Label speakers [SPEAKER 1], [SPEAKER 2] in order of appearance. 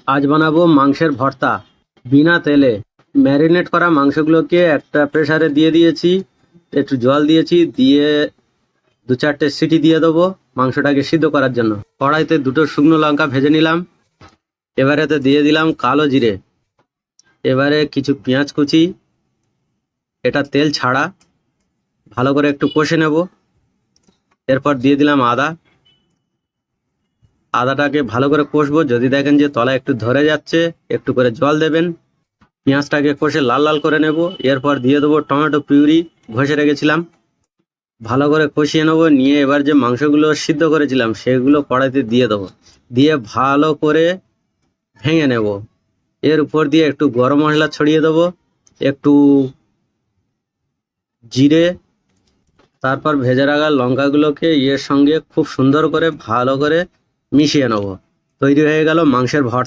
[SPEAKER 1] আজ বানাবো মাংসের ভর্তা বিনা তেলে। ম্যারিনেট করা মাংসগুলোকে একটা প্রেসারে দিয়ে দিয়েছি, একটু জল দিয়েছি, দিয়ে 2-4টে সিটি দিয়ে দেবো মাংসটাকে সিদ্ধ করার জন্য। কড়াইতে 2টো শুকনো লঙ্কা ভেজে নিলাম। এবারেতে দিয়ে দিলাম কালো জিরে। এবারে কিছু পেঁয়াজ কুচি, এটা তেল ছাড়া, ভালো করে একটু কষে নেব। এরপর দিয়ে দিলাম আদাটাকে ভালো করে কষবো। যদি দেখেন যে তলায় একটু ধরে যাচ্ছে, একটু করে জল দেবেন। পেঁয়াজটাকে কষে লাল লাল করে নেব। এরপর দিয়ে দেবো টমেটো পিউরি, ঘষে রেখেছিলাম। ভালো করে কষিয়ে নেব। নিয়ে এবার যে মাংসগুলো সিদ্ধ করেছিলাম সেগুলো কড়াইতে দিয়ে দেবো, দিয়ে ভালো করে ভেঙে নেব। এর উপর দিয়ে একটু গরম মশলা ছড়িয়ে দেবো, একটু জিরে, তারপর ভেজে রাখা লঙ্কাগুলোকে এর সঙ্গে খুব সুন্দর করে ভালো করে মিশিয়ে নেব। তৈরি হয়ে গেল মাংসের ভর্তা।